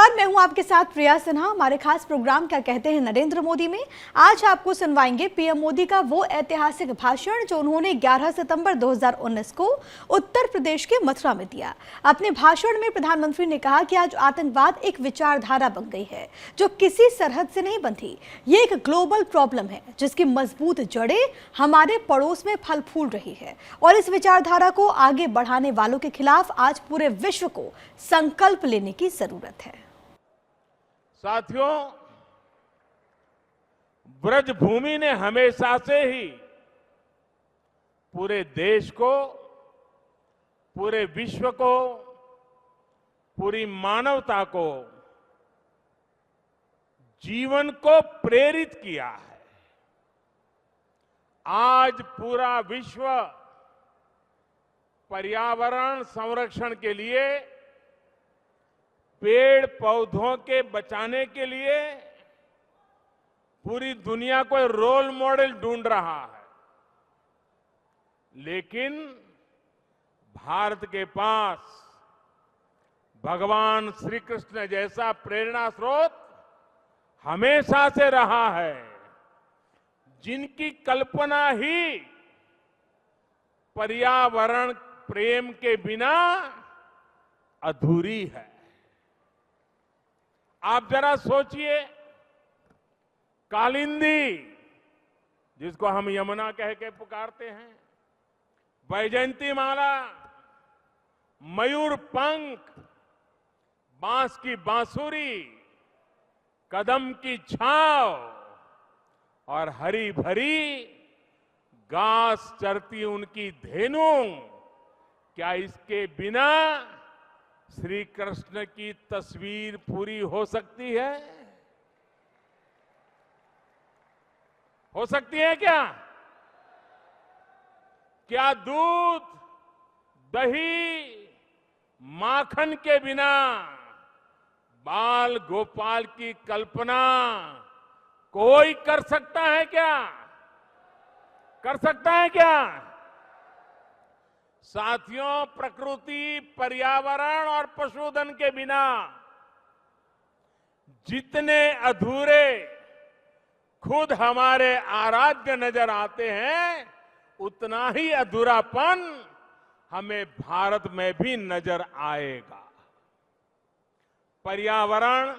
नमस्कार, मैं हूं आपके साथ प्रिया सिन्हा। हमारे खास प्रोग्राम क्या कहते हैं नरेंद्र मोदी में आज आपको सुनवाएंगे पीएम मोदी का वो ऐतिहासिक भाषण जो उन्होंने 11 सितंबर 2019 को उत्तर प्रदेश के मथुरा में दिया। अपने भाषण में प्रधानमंत्री ने कहा कि आज आतंकवाद एक विचारधारा बन गई है जो किसी सरहद से नहीं बंधी। ये एक ग्लोबल प्रॉब्लम है जिसकी मजबूत जड़ें हमारे पड़ोस में फल फूल रही है और इस विचारधारा को आगे बढ़ाने वालों के खिलाफ आज पूरे विश्व को संकल्प लेने की जरूरत है। साथियों, ब्रजभूमि ने हमेशा से ही पूरे देश को, पूरे विश्व को, पूरी मानवता को, जीवन को प्रेरित किया है। आज पूरा विश्व पर्यावरण संरक्षण के लिए, पेड़ पौधों के बचाने के लिए पूरी दुनिया को रोल मॉडल ढूंढ रहा है, लेकिन भारत के पास भगवान श्री कृष्ण जैसा प्रेरणा स्रोत हमेशा से रहा है, जिनकी कल्पना ही पर्यावरण प्रेम के बिना अधूरी है। आप जरा सोचिए, कालिंदी जिसको हम यमुना कह के पुकारते हैं, वैजयंती माला, मयूर पंख, बांस की बांसुरी, कदम की छांव और हरी भरी घास चरती उनकी धेनु, क्या इसके बिना श्री कृष्ण की तस्वीर पूरी हो सकती है? हो सकती है क्या? क्या दूध, दही, माखन के बिना बाल गोपाल की कल्पना कोई कर सकता है क्या? कर सकता है क्या? साथियों, प्रकृति, पर्यावरण और पशुधन के बिना जितने अधूरे खुद हमारे आराध्य नजर आते हैं, उतना ही अधूरापन हमें भारत में भी नजर आएगा। पर्यावरण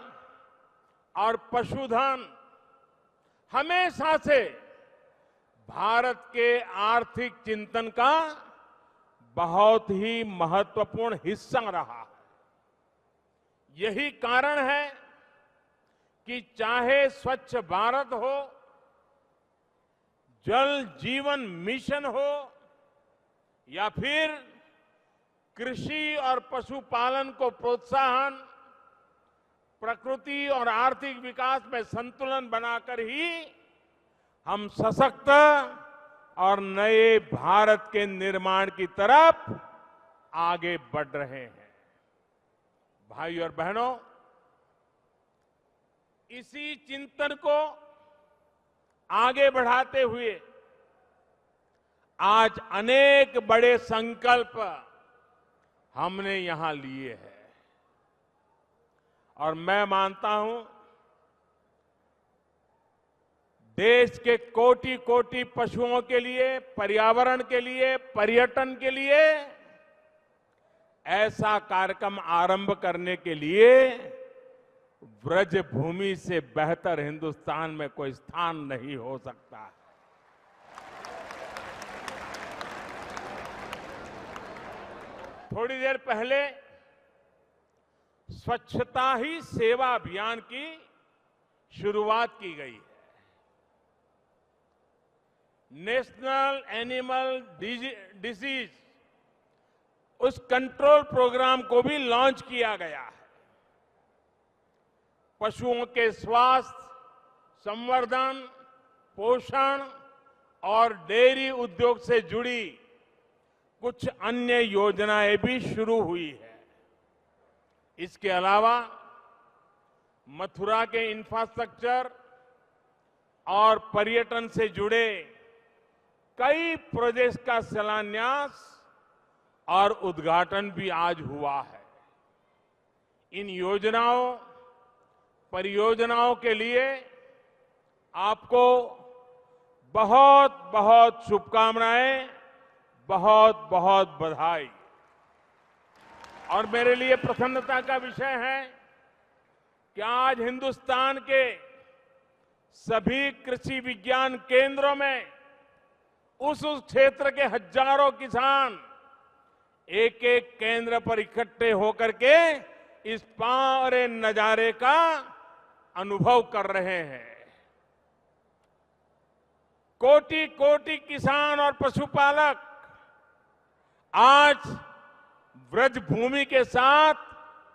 और पशुधन हमेशा से भारत के आर्थिक चिंतन का बहुत ही महत्वपूर्ण हिस्सा रहा है। यही कारण है कि चाहे स्वच्छ भारत हो, जल जीवन मिशन हो या फिर कृषि और पशुपालन को प्रोत्साहन, प्रकृति और आर्थिक विकास में संतुलन बनाकर ही हम सशक्त और नए भारत के निर्माण की तरफ आगे बढ़ रहे हैं। भाई और बहनों, इसी चिंतन को आगे बढ़ाते हुए आज अनेक बड़े संकल्प हमने यहां लिए हैं और मैं मानता हूं देश के कोटि कोटि पशुओं के लिए, पर्यावरण के लिए, पर्यटन के लिए ऐसा कार्यक्रम आरंभ करने के लिए ब्रजभूमि से बेहतर हिंदुस्तान में कोई स्थान नहीं हो सकता। थोड़ी देर पहले स्वच्छता ही सेवा अभियान की शुरुआत की गई है। नेशनल एनिमल डिजीज उस कंट्रोल प्रोग्राम को भी लॉन्च किया गया है। पशुओं के स्वास्थ्य, संवर्धन, पोषण और डेयरी उद्योग से जुड़ी कुछ अन्य योजनाएं भी शुरू हुई है। इसके अलावा मथुरा के इंफ्रास्ट्रक्चर और पर्यटन से जुड़े कई प्रोजेक्ट्स का शिलान्यास और उद्घाटन भी आज हुआ है। इन योजनाओं परियोजनाओं के लिए आपको बहुत बहुत शुभकामनाएं, बहुत बहुत बधाई। और मेरे लिए प्रसन्नता का विषय है कि आज हिंदुस्तान के सभी कृषि विज्ञान केंद्रों में उस क्षेत्र के हजारों किसान एक एक केंद्र पर इकट्ठे होकर के इस पारे नजारे का अनुभव कर रहे हैं। कोटि कोटि किसान और पशुपालक आज ब्रज भूमि के साथ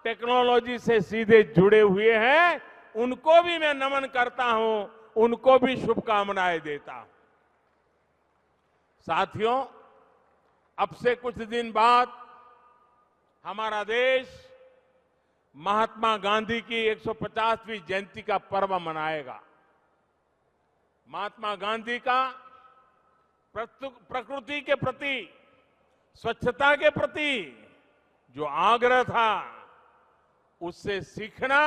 टेक्नोलॉजी से सीधे जुड़े हुए हैं। उनको भी मैं नमन करता हूं, उनको भी शुभकामनाएं देता हूं। साथियों, अब से कुछ दिन बाद हमारा देश महात्मा गांधी की 150वीं जयंती का पर्व मनाएगा। महात्मा गांधी का प्रकृति के प्रति, स्वच्छता के प्रति जो आग्रह था, उससे सीखना,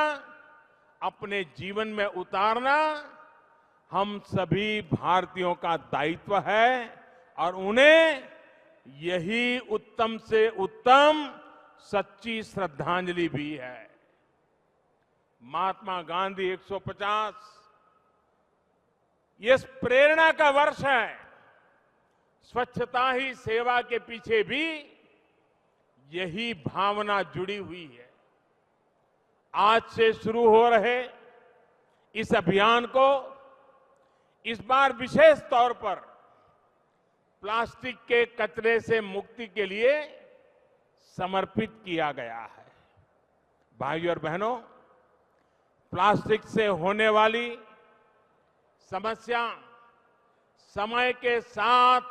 अपने जीवन में उतारना हम सभी भारतीयों का दायित्व है और उन्हें यही उत्तम से उत्तम सच्ची श्रद्धांजलि भी है। महात्मा गांधी 150 ये प्रेरणा का वर्ष है। स्वच्छता ही सेवा के पीछे भी यही भावना जुड़ी हुई है। आज से शुरू हो रहे इस अभियान को इस बार विशेष तौर पर प्लास्टिक के कचरे से मुक्ति के लिए समर्पित किया गया है। भाइयों और बहनों, प्लास्टिक से होने वाली समस्या समय के साथ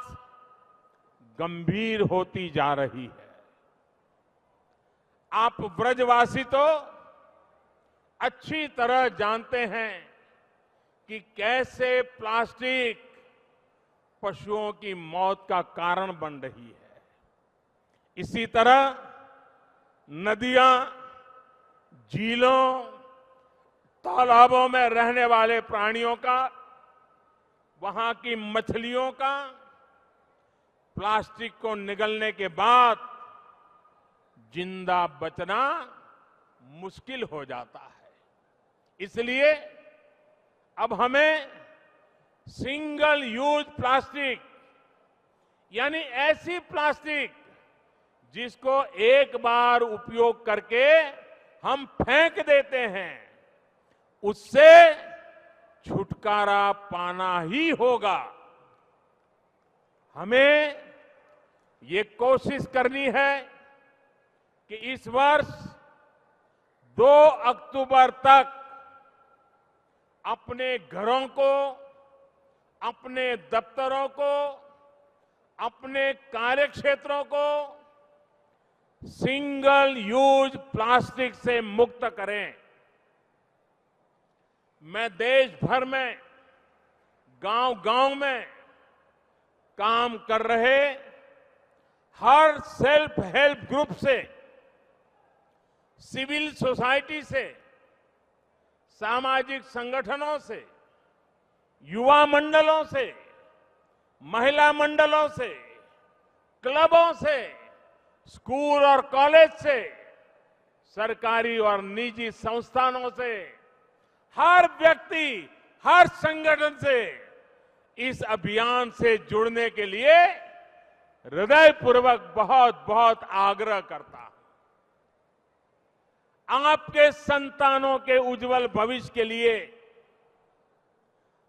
गंभीर होती जा रही है। आप ब्रजवासी तो अच्छी तरह जानते हैं कि कैसे प्लास्टिक पशुओं की मौत का कारण बन रही है। इसी तरह नदियां, झीलों, तालाबों में रहने वाले प्राणियों का, वहां की मछलियों का प्लास्टिक को निगलने के बाद जिंदा बचना मुश्किल हो जाता है। इसलिए अब हमें सिंगल यूज प्लास्टिक, यानी ऐसी प्लास्टिक जिसको एक बार उपयोग करके हम फेंक देते हैं, उससे छुटकारा पाना ही होगा। हमें ये कोशिश करनी है कि इस वर्ष 2 अक्टूबर तक अपने घरों को, अपने दफ्तरों को, अपने कार्यक्षेत्रों को सिंगल यूज प्लास्टिक से मुक्त करें। मैं देश भर में गांव-गांव में काम कर रहे हर सेल्फ हेल्प ग्रुप से, सिविल सोसाइटी से, सामाजिक संगठनों से, युवा मंडलों से, महिला मंडलों से, क्लबों से, स्कूल और कॉलेज से, सरकारी और निजी संस्थानों से, हर व्यक्ति, हर संगठन से इस अभियान से जुड़ने के लिए हृदयपूर्वक बहुत बहुत आग्रह करता हूं। आपके संतानों के उज्जवल भविष्य के लिए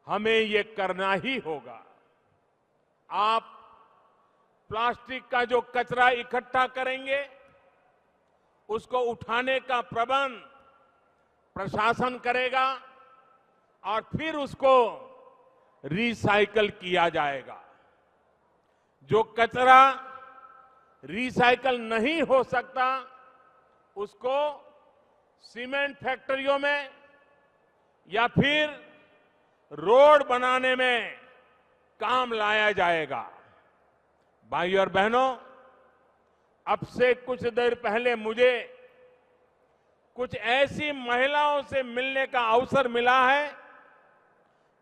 हमें ये करना ही होगा। आप प्लास्टिक का जो कचरा इकट्ठा करेंगे, उसको उठाने का प्रबंध प्रशासन करेगा और फिर उसको रिसाइकल किया जाएगा। जो कचरा रिसाइकल नहीं हो सकता, उसको सीमेंट फैक्ट्रियों में या फिर रोड बनाने में काम लाया जाएगा। भाइयों और बहनों, अब से कुछ देर पहले मुझे कुछ ऐसी महिलाओं से मिलने का अवसर मिला है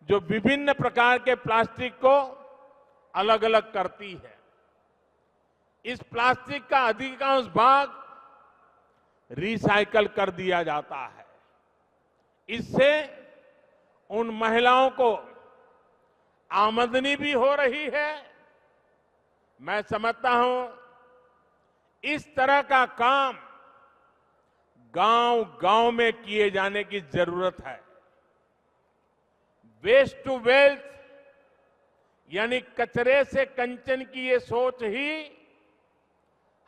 जो विभिन्न प्रकार के प्लास्टिक को अलग अलग करती है। इस प्लास्टिक का अधिकांश भाग रिसाइकल कर दिया जाता है। इससे उन महिलाओं को आमदनी भी हो रही है। मैं समझता हूं इस तरह का काम गांव-गांव में किए जाने की जरूरत है। वेस्ट टू वेल्थ यानी कचरे से कंचन की ये सोच ही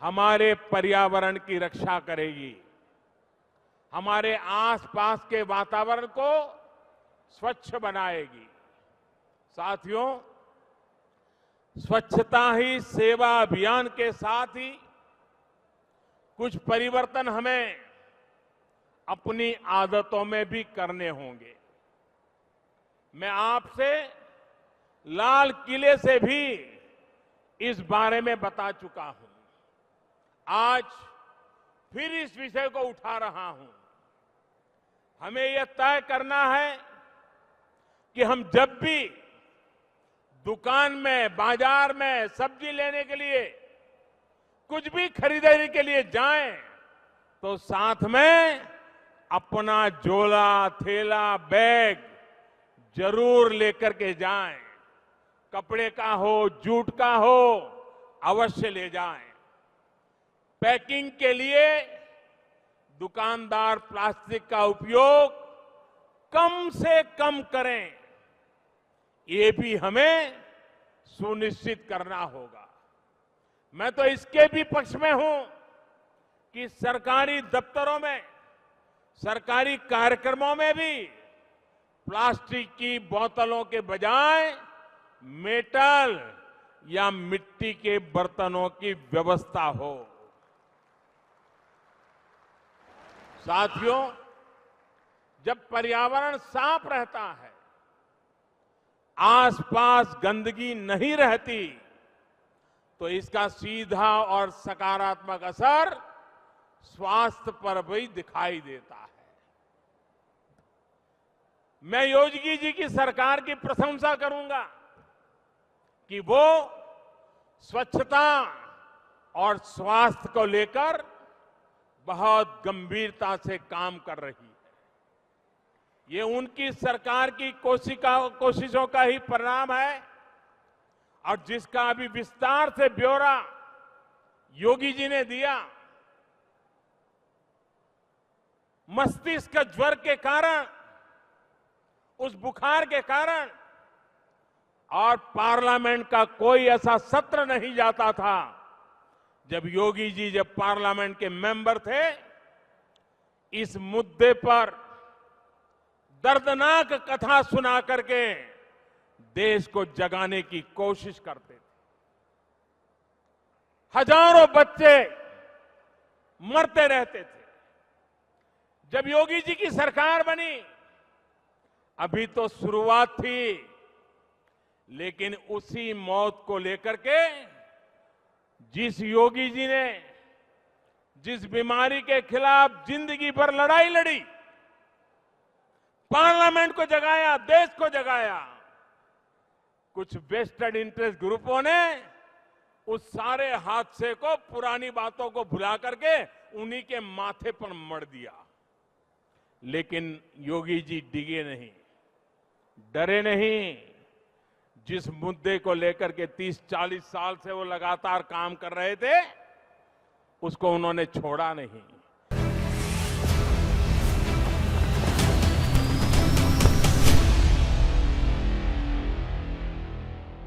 हमारे पर्यावरण की रक्षा करेगी, हमारे आसपास के वातावरण को स्वच्छ बनाएगी। साथियों, स्वच्छता ही सेवा अभियान के साथ ही कुछ परिवर्तन हमें अपनी आदतों में भी करने होंगे। मैं आपसे लाल किले से भी इस बारे में बता चुका हूं। आज फिर इस विषय को उठा रहा हूं। हमें यह तय करना है कि हम जब भी दुकान में, बाजार में सब्जी लेने के लिए, कुछ भी खरीदारी के लिए जाएं, तो साथ में अपना झोला, थैला, बैग जरूर लेकर के जाएं। कपड़े का हो, जूट का हो, अवश्य ले जाएं। पैकिंग के लिए दुकानदार प्लास्टिक का उपयोग कम से कम करें, ये भी हमें सुनिश्चित करना होगा। मैं तो इसके भी पक्ष में हूं कि सरकारी दफ्तरों में, सरकारी कार्यक्रमों में भी प्लास्टिक की बोतलों के बजाय मेटल या मिट्टी के बर्तनों की व्यवस्था हो। साथियों, जब पर्यावरण साफ रहता है, आसपास गंदगी नहीं रहती, तो इसका सीधा और सकारात्मक असर स्वास्थ्य पर भी दिखाई देता है। मैं योगी जी की सरकार की प्रशंसा करूंगा कि वो स्वच्छता और स्वास्थ्य को लेकर बहुत गंभीरता से काम कर रही है। ये उनकी सरकार की कोशिशों का ही परिणाम है, और जिसका अभी विस्तार से ब्यौरा योगी जी ने दिया। मस्तिष्क ज्वर के कारण, उस बुखार के कारण, और पार्लियामेंट का कोई ऐसा सत्र नहीं जाता था जब योगी जी जब पार्लियामेंट के मेंबर थे, इस मुद्दे पर दर्दनाक कथा सुना करके देश को जगाने की कोशिश करते थे। हजारों बच्चे मरते रहते थे। जब योगी जी की सरकार बनी, अभी तो शुरुआत थी, लेकिन उसी मौत को लेकर के जिस योगी जी ने जिस बीमारी के खिलाफ जिंदगी भर लड़ाई लड़ी, पार्लियामेंट को जगाया, देश को जगाया, कुछ वेस्टेड इंटरेस्ट ग्रुपों ने उस सारे हादसे को, पुरानी बातों को भुला करके उन्हीं के माथे पर मढ़ दिया। लेकिन योगी जी डिगे नहीं, डरे नहीं। जिस मुद्दे को लेकर के 30-40 साल से वो लगातार काम कर रहे थे, उसको उन्होंने छोड़ा नहीं।